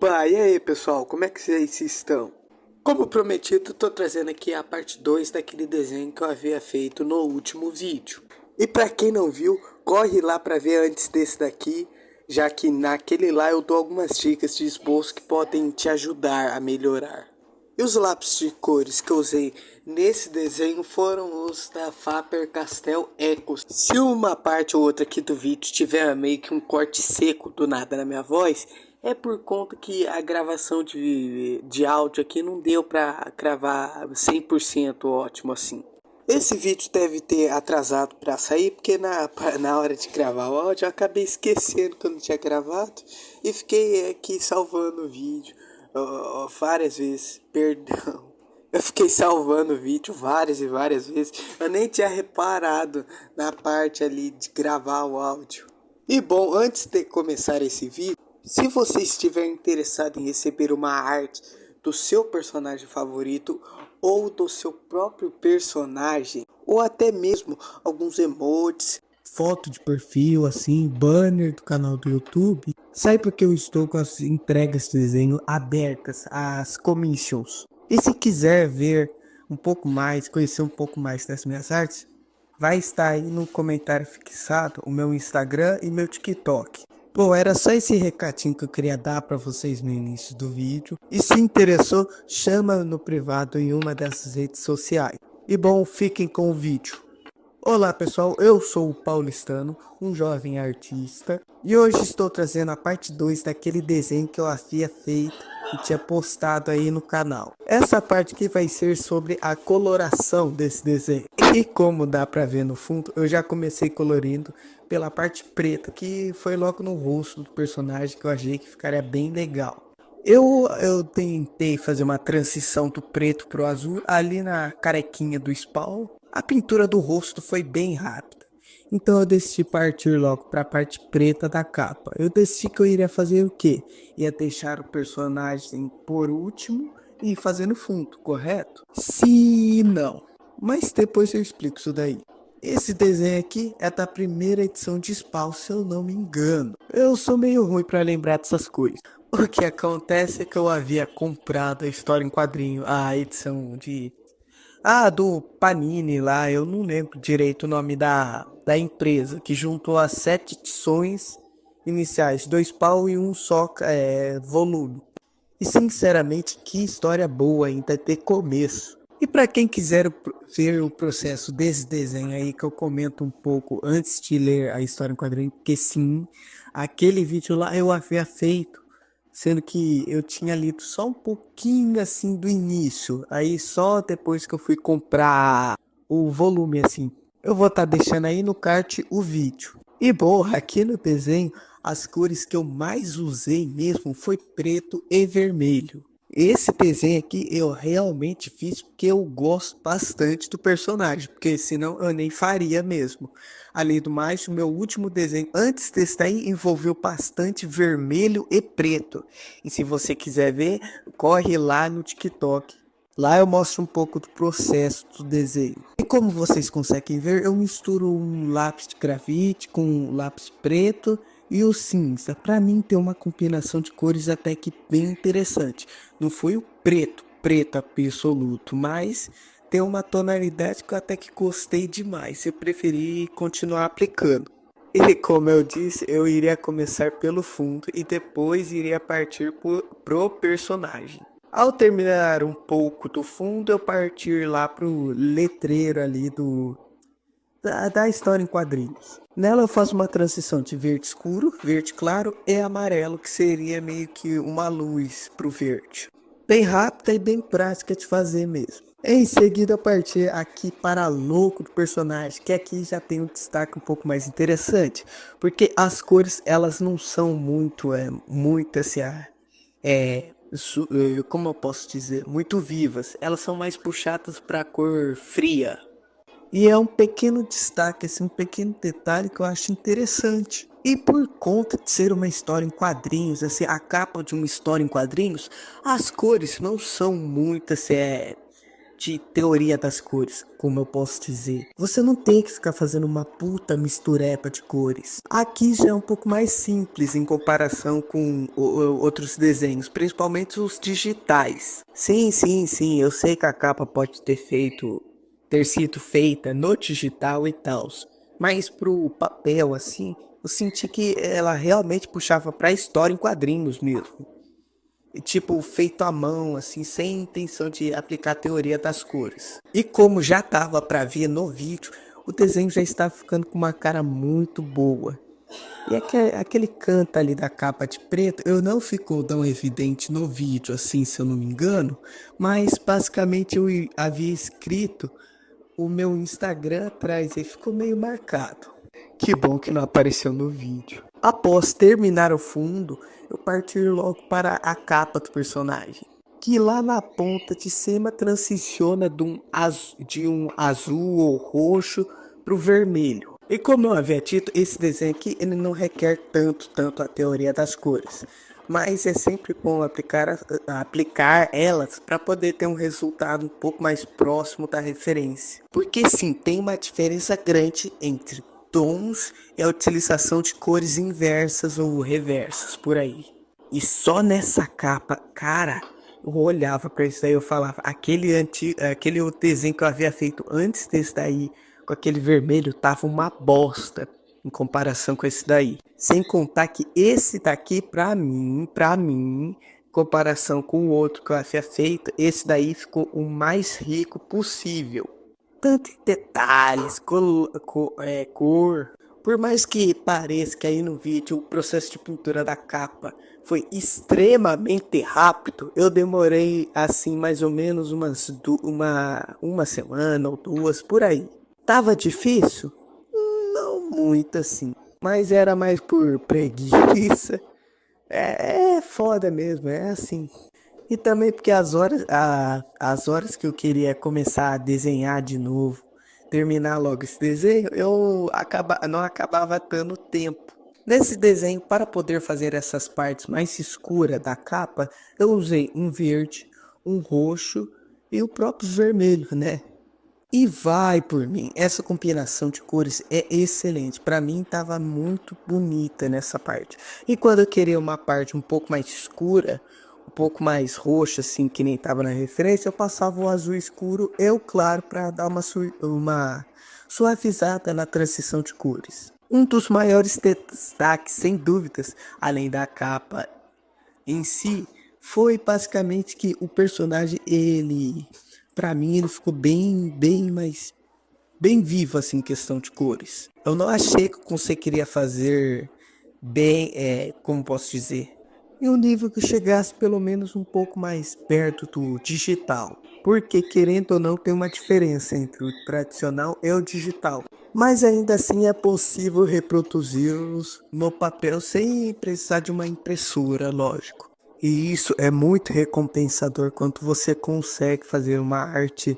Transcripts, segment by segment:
Opa, e aí pessoal, como é que vocês estão? Como prometido, tô trazendo aqui a parte 2 daquele desenho que eu havia feito no último vídeo. E pra quem não viu, corre lá pra ver antes desse daqui, já que naquele lá eu dou algumas dicas de esboço que podem te ajudar a melhorar. E os lápis de cores que eu usei nesse desenho foram os da Faber-Castell Eco. Se uma parte ou outra aqui do vídeo tiver meio que um corte seco do nada na minha voz, é por conta que a gravação de áudio aqui não deu pra gravar 100% ótimo assim. Esse vídeo deve ter atrasado para sair, porque na hora de gravar o áudio eu acabei esquecendo que eu não tinha gravado e fiquei aqui salvando o vídeo várias vezes, perdão. Eu fiquei salvando o vídeo várias e várias vezes, eu nem tinha reparado na parte ali de gravar o áudio. E bom, antes de começar esse vídeo, se você estiver interessado em receber uma arte do seu personagem favorito ou do seu próprio personagem, ou até mesmo alguns emotes, foto de perfil, assim, banner do canal do YouTube, sai porque eu estou com as entregas de desenho abertas, as commissions. E se quiser ver um pouco mais, conhecer um pouco mais das minhas artes, vai estar aí no comentário fixado o meu Instagram e meu TikTok. Bom, era só esse recadinho que eu queria dar para vocês no início do vídeo. E se interessou, chama no privado em uma dessas redes sociais. E bom, fiquem com o vídeo. Olá pessoal, eu sou o Paulistano, um jovem artista. E hoje estou trazendo a parte 2 daquele desenho que eu havia feito e tinha postado aí no canal. Essa parte aqui vai ser sobre a coloração desse desenho. E como dá pra ver no fundo, eu já comecei colorindo pela parte preta, que foi logo no rosto do personagem, que eu achei que ficaria bem legal. Eu tentei fazer uma transição do preto pro azul ali na carequinha do Spawn. A pintura do rosto foi bem rápida. Então eu decidi partir logo para a parte preta da capa. Eu decidi que eu iria fazer o quê? Ia deixar o personagem por último e fazer no fundo, correto? Se não. Mas depois eu explico isso daí. Esse desenho aqui é da primeira edição de Spawn, se eu não me engano. Eu sou meio ruim para lembrar dessas coisas. O que acontece é que eu havia comprado a história em quadrinho, a edição de... do Panini lá, eu não lembro direito o nome da empresa, que juntou as 7 edições iniciais, 2 pau e um só volume. E sinceramente, que história boa ainda de começo. E para quem quiser ver o processo desse desenho aí, que eu comento um pouco antes de ler a história em quadrinho, porque sim, aquele vídeo lá eu havia feito, sendo que eu tinha lido só um pouquinho assim do início, aí só depois que eu fui comprar o volume assim. Eu vou estar deixando aí no card o vídeo. E bom, aqui no desenho, as cores que eu mais usei mesmo foi preto e vermelho. Esse desenho aqui eu realmente fiz porque eu gosto bastante do personagem, porque senão eu nem faria mesmo. Além do mais, o meu último desenho antes desse daí envolveu bastante vermelho e preto. E se você quiser ver, corre lá no TikTok. Lá eu mostro um pouco do processo do desenho. E como vocês conseguem ver, eu misturo um lápis de grafite com um lápis preto e o cinza. Para mim tem uma combinação de cores até que bem interessante. Não foi o preto absoluto, mas tem uma tonalidade que eu até que gostei demais. Eu preferi continuar aplicando. E como eu disse, eu iria começar pelo fundo e depois iria partir pro personagem. Ao terminar um pouco do fundo, eu partir lá pro letreiro ali da história em quadrinhos. Nela eu faço uma transição de verde escuro, verde claro e amarelo, que seria meio que uma luz pro verde. Bem rápida e bem prática de fazer mesmo. Em seguida eu partir aqui para louco do personagem, que aqui já tem um destaque um pouco mais interessante, porque as cores elas não são muito assim, como eu posso dizer, muito vivas. Elas são mais puxadas para a cor fria. E é um pequeno destaque, assim, um pequeno detalhe que eu acho interessante. E por conta de ser uma história em quadrinhos, assim, a capa de uma história em quadrinhos, as cores não são muito assim, de teoria das cores, como eu posso dizer. Você não tem que ficar fazendo uma puta mistureba de cores. Aqui já é um pouco mais simples em comparação com outros desenhos, principalmente os digitais. Sim, eu sei que a capa pode ter sido feita no digital e tal, mas pro papel assim, eu senti que ela realmente puxava pra história em quadrinhos mesmo. Tipo, feito à mão, assim, sem intenção de aplicar a teoria das cores. E como já tava pra ver no vídeo, o desenho já estava ficando com uma cara muito boa. E aquele canto ali da capa de preto, eu não ficou tão evidente no vídeo, assim, se eu não me engano, mas basicamente havia escrito o meu Instagram atrás e ficou meio marcado. Que bom que não apareceu no vídeo. Após terminar o fundo, eu parti logo para a capa do personagem, que lá na ponta de cima transiciona de um azul ou roxo para o vermelho. E como eu havia dito, esse desenho aqui ele não requer tanto a teoria das cores. Mas é sempre bom aplicar elas para poder ter um resultado um pouco mais próximo da referência. Porque sim, tem uma diferença grande entre tons e a utilização de cores inversas ou reversas por aí. E só nessa capa, cara, eu olhava pra isso daí e eu falava, aquele outro desenho que eu havia feito antes desse daí, com aquele vermelho, tava uma bosta em comparação com esse daí. Sem contar que esse daqui, pra mim, em comparação com o outro que eu havia feito, esse daí ficou o mais rico possível. Tanto em detalhes, cor. Por mais que pareça que aí no vídeo o processo de pintura da capa foi extremamente rápido, eu demorei assim mais ou menos uma semana ou duas por aí. Tava difícil? Não muito assim, mas era mais por preguiça. É foda mesmo, é assim. E também porque as horas que eu queria começar a desenhar de novo, terminar logo esse desenho, não acabava dando tempo. Nesse desenho, para poder fazer essas partes mais escuras da capa, eu usei um verde, um roxo e o próprio vermelho, né? E vai por mim, essa combinação de cores é excelente. Para mim tava muito bonita nessa parte. E quando eu queria uma parte um pouco mais escura, um pouco mais roxa, assim, que nem tava na referência, eu passava o azul escuro e o claro para dar uma suavizada na transição de cores. Um dos maiores destaques, sem dúvidas, além da capa em si, foi basicamente que o personagem, pra mim, ele ficou bem vivo, assim, em questão de cores. Eu não achei que eu conseguiria fazer bem, como posso dizer, em um nível que chegasse pelo menos um pouco mais perto do digital. Porque, querendo ou não, tem uma diferença entre o tradicional e o digital. Mas ainda assim é possível reproduzi-los no papel sem precisar de uma impressora, lógico. E isso é muito recompensador quando você consegue fazer uma arte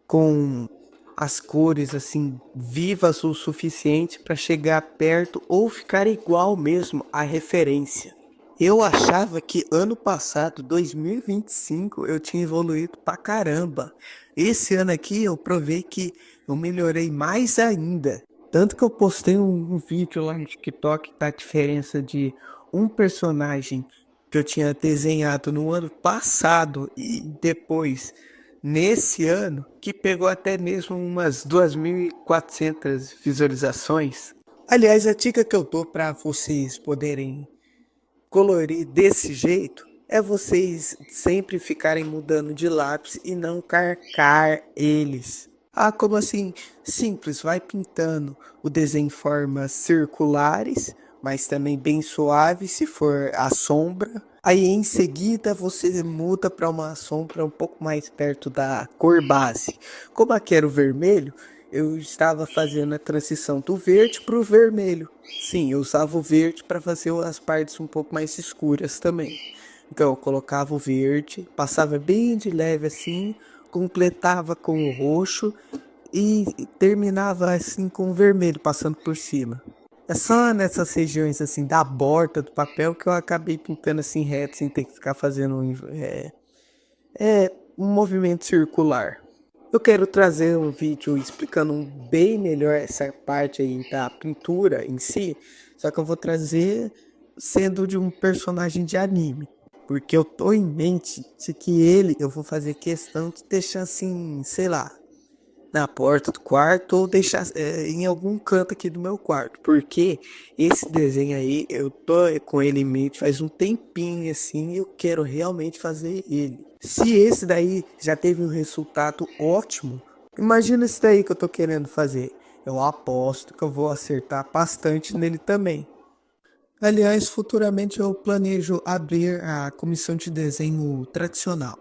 com as cores assim vivas o suficiente para chegar perto ou ficar igual mesmo à referência. Eu achava que ano passado, 2025, eu tinha evoluído pra caramba. Esse ano aqui eu provei que eu melhorei mais ainda. Tanto que eu postei um vídeo lá no TikTok da diferença de um personagem que eu tinha desenhado no ano passado e depois nesse ano, que pegou até mesmo umas 2.400 visualizações. Aliás, a dica que eu dou para vocês poderem colorir desse jeito é vocês sempre ficarem mudando de lápis e não carcar eles. Ah, como assim? Simples, vai pintando o desenho em formas circulares, mas também bem suave se for a sombra. Aí em seguida você muda para uma sombra um pouco mais perto da cor base. Como aqui era o vermelho, eu estava fazendo a transição do verde para o vermelho. Sim, eu usava o verde para fazer as partes um pouco mais escuras também. Então eu colocava o verde, passava bem de leve assim, completava com o roxo e terminava assim com o vermelho passando por cima. É só nessas regiões assim da borda do papel que eu acabei pintando assim reto sem ter que ficar fazendo um movimento circular. Eu quero trazer um vídeo explicando bem melhor essa parte aí da pintura em si, só que eu vou trazer sendo de um personagem de anime. Porque eu tô em mente de que ele eu vou fazer questão de deixar assim, sei lá, na porta do quarto ou deixar em algum canto aqui do meu quarto. Porque esse desenho aí, eu tô com ele em mente faz um tempinho assim e eu quero realmente fazer ele. Se esse daí já teve um resultado ótimo, imagina esse daí que eu tô querendo fazer. Eu aposto que eu vou acertar bastante nele também. Aliás, futuramente eu planejo abrir a comissão de desenho tradicional.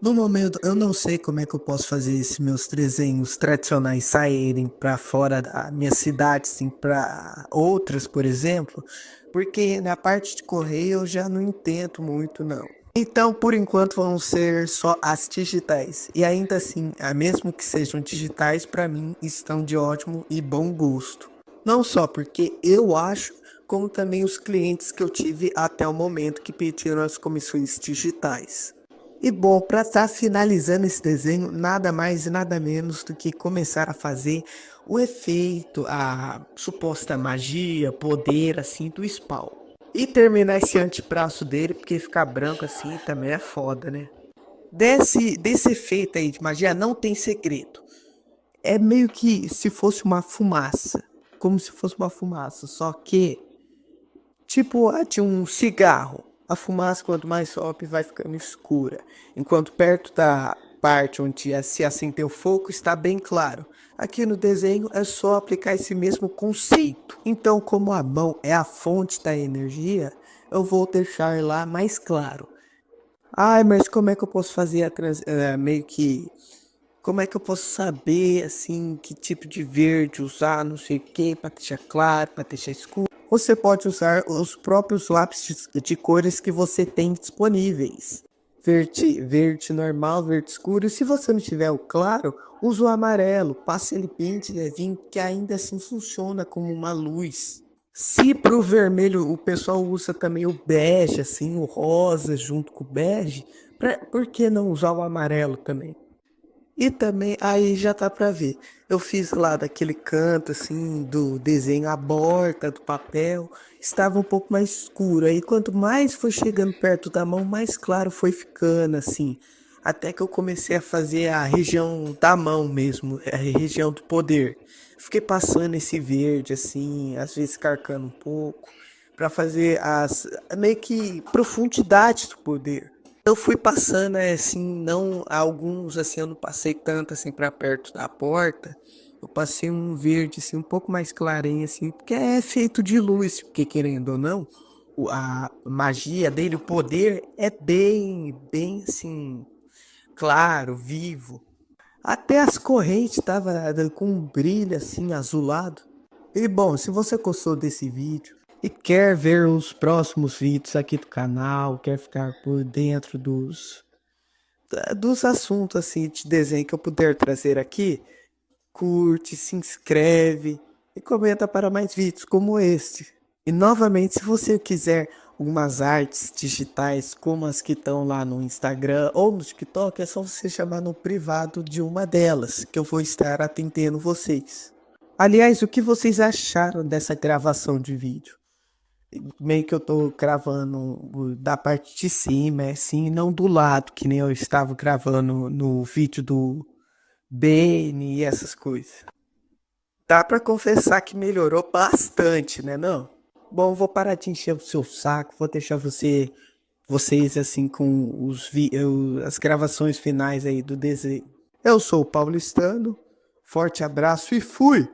No momento, eu não sei como é que eu posso fazer esses meus desenhos tradicionais saírem para fora da minha cidade, assim, para outras, por exemplo, porque na parte de correio eu já não entendo muito, não. Então, por enquanto, vão ser só as digitais. E ainda assim, mesmo que sejam digitais, para mim estão de ótimo e bom gosto. Não só porque eu acho, como também os clientes que eu tive até o momento que pediram as comissões digitais. E bom, para estar finalizando esse desenho, nada mais e nada menos do que começar a fazer o efeito, a suposta magia, poder assim do Spawn. E terminar esse antebraço dele, porque ficar branco assim também é foda, né? Desse efeito aí de magia não tem segredo. É meio que se fosse uma fumaça. Como se fosse uma fumaça. Só que tipo, de um cigarro. A fumaça, quanto mais sobe, vai ficando escura. Enquanto perto da parte onde se acendeu o fogo está bem claro. Aqui no desenho é só aplicar esse mesmo conceito. Então, como a mão é a fonte da energia, eu vou deixar lá mais claro. Ai, mas como é que eu posso fazer meio que como é que eu posso saber, assim, que tipo de verde usar, não sei o que, para deixar claro, para deixar escuro? Você pode usar os próprios lápis de cores que você tem disponíveis. Verde normal, verde escuro. E se você não tiver o claro, use o amarelo. Passe ele bem devagarzinho, que ainda assim funciona como uma luz. Se pro vermelho o pessoal usa também o bege, assim, o rosa junto com o bege, por que não usar o amarelo também? E também, aí já tá pra ver. Eu fiz lá daquele canto assim do desenho, a borda do papel estava um pouco mais escuro. Aí quanto mais foi chegando perto da mão, mais claro foi ficando assim. Até que eu comecei a fazer a região da mão mesmo, a região do poder. Fiquei passando esse verde assim, às vezes carcando um pouco, pra fazer as meio que profundidades do poder. Eu fui passando, assim, não alguns, assim, eu não passei tanto, assim, pra perto da porta. Eu passei um verde, assim, um pouco mais clarinho, assim, porque é feito de luz, porque querendo ou não, a magia dele, o poder é bem, assim, claro, vivo. Até as correntes estavam com um brilho, assim, azulado. E bom, se você gostou desse vídeo e quer ver os próximos vídeos aqui do canal, quer ficar por dentro dos assuntos assim de desenho que eu puder trazer aqui, curte, se inscreve e comenta para mais vídeos como este. E novamente, se você quiser algumas artes digitais como as que estão lá no Instagram ou no TikTok, é só você chamar no privado de uma delas, que eu vou estar atendendo vocês. Aliás, o que vocês acharam dessa gravação de vídeo? Meio que eu tô gravando da parte de cima, assim, não do lado, que nem eu estava gravando no vídeo do Bane e essas coisas. Dá pra confessar que melhorou bastante, né não? Bom, vou parar de encher o seu saco, vou deixar vocês assim com as gravações finais aí do desenho. Eu sou o paulistano, forte abraço e fui!